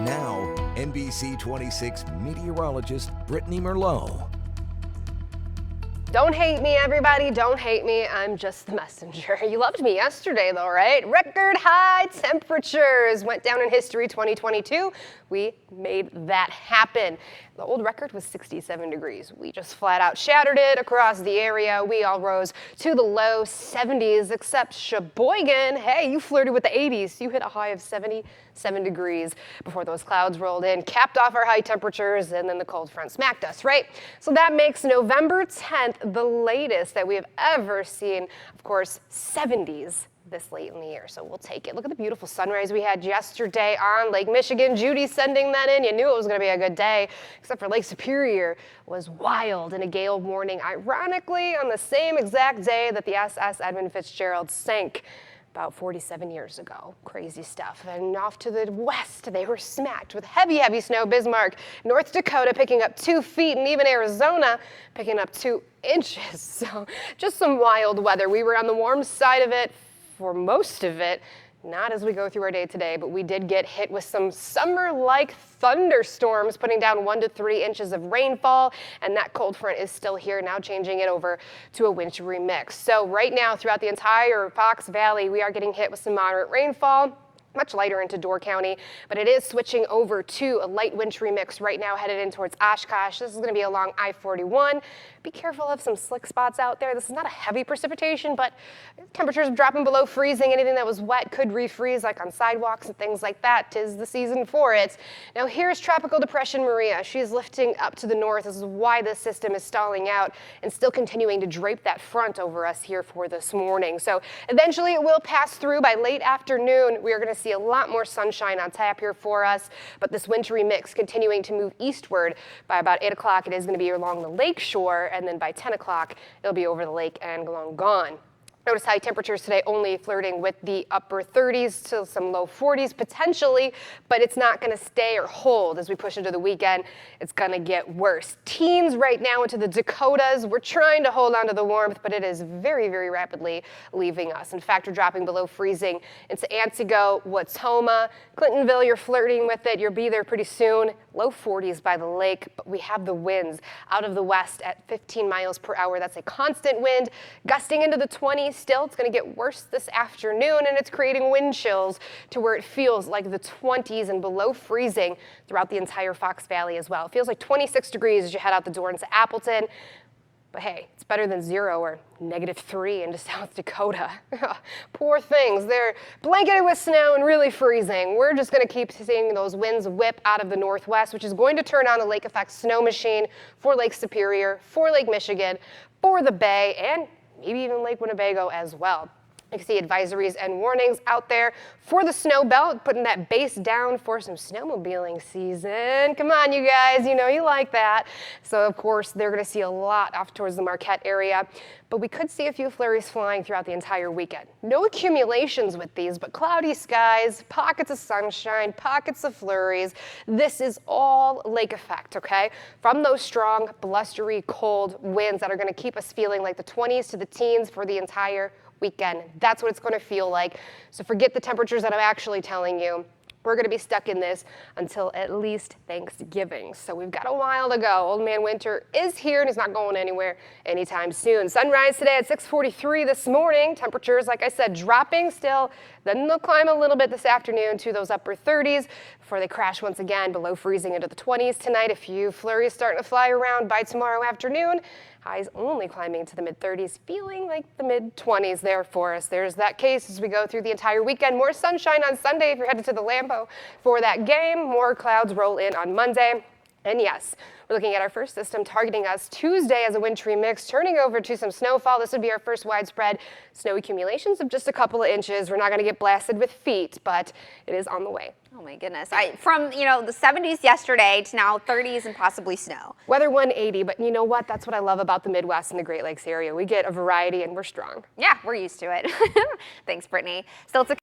now, NBC 26 meteorologist Brittany Merlot. Don't hate me, everybody. Don't hate me. I'm just the messenger. You loved me yesterday, though, right? Record high temperatures went down in history 2022. We made that happen. The old record was 67 degrees. We just flat out shattered it across the area. We all rose to the low 70s, except Sheboygan. Hey, you flirted with the 80s. You hit a high of 77 degrees before those clouds rolled in, capped off our high temperatures, and then the cold front smacked us, right? So that makes November 10th the latest that we have ever seen. Of course, 70s this late in the year, so we'll take it. Look at the beautiful sunrise we had yesterday on Lake Michigan. Judy sending that in. You knew it was going to be a good day, except for Lake Superior was wild in a gale warning, ironically on the same exact day that the SS Edmund Fitzgerald sank about 47 years ago. Crazy stuff. And off to the west, they were smacked with heavy, heavy snow. Bismarck, North Dakota picking up 2 feet, and even Arizona picking up 2 inches. So just some wild weather. We were on the warm side of it for most of it. Not as we go through our day today, but we did get hit with some summer-like thunderstorms, putting down 1 to 3 inches of rainfall, and that cold front is still here, now changing it over to a wintry mix. So right now, throughout the entire Fox Valley, we are getting hit with some moderate rainfall, much lighter into Door County, but it is switching over to a light wintry mix right now, headed in towards Oshkosh. This is going to be along I-41. Be careful of some slick spots out there. This is not a heavy precipitation, but temperatures dropping below freezing. Anything that was wet could refreeze, like on sidewalks and things like that. 'Tis the season for it. Now here's Tropical Depression Maria. She's lifting up to the north. This is why this system is stalling out and still continuing to drape that front over us here for this morning. So eventually it will pass through by late afternoon. We are going to see a lot more sunshine on tap here for us, but this wintry mix continuing to move eastward. By about 8 o'clock, it is going to be along the lake shore, and then by 10 o'clock, it'll be over the lake and long gone. Notice high temperatures today only flirting with the upper 30s to some low 40s potentially, but it's not going to stay or hold as we push into the weekend. It's going to get worse. Teens right now into the Dakotas. We're trying to hold on to the warmth, but it is very, very rapidly leaving us. In fact, we're dropping below freezing into Antigo, Watoma, Clintonville. You're flirting with it. You'll be there pretty soon. Low 40s by the lake, but we have the winds out of the west at 15 miles per hour. That's a constant wind, gusting into the 20s. Still, it's going to get worse this afternoon, and it's creating wind chills to where it feels like the 20s and below freezing throughout the entire Fox Valley as well. It feels like 26 degrees as you head out the door into Appleton. But hey, it's better than 0 or -3 into South Dakota. Poor things. They're blanketed with snow and really freezing. We're just going to keep seeing those winds whip out of the northwest, which is going to turn on the lake effect snow machine for Lake Superior, for Lake Michigan, for the Bay, and maybe even Lake Winnebago as well. You can see advisories and warnings out there for the snow belt, putting that base down for some snowmobiling season. Come on, you guys, you know you like that. So, of course, they're going to see a lot off towards the Marquette area, but we could see a few flurries flying throughout the entire weekend. No accumulations with these, but cloudy skies, pockets of sunshine, pockets of flurries. This is all lake effect, okay? From those strong, blustery, cold winds that are going to keep us feeling like the 20s to the teens for the entire weekend. That's what it's going to feel like. So forget the temperatures that I'm actually telling you. We're going to be stuck in this until at least Thanksgiving. So we've got a while to go. Old Man Winter is here and he's not going anywhere anytime soon. Sunrise today at 6:43 this morning. Temperatures, like I said, dropping still. Then they'll climb a little bit this afternoon to those upper 30s before they crash once again below freezing into the 20s tonight. A few flurries starting to fly around by tomorrow afternoon. Highs only climbing to the mid-30s, feeling like the mid-20s there for us. There's that case as we go through the entire weekend. More sunshine on Sunday if you're headed to the Lambeau for that game. More clouds roll in on Monday. And yes, we're looking at our first system targeting us Tuesday as a wintry mix, turning over to some snowfall. This would be our first widespread snow accumulations of just a couple of inches. We're not going to get blasted with feet, but it is on the way. Oh my goodness. From, the 70s yesterday to now 30s and possibly snow. Weather 180, but you know what? That's what I love about the Midwest and the Great Lakes area. We get a variety and we're strong. Yeah, we're used to it. Thanks, Brittany. Still, it's a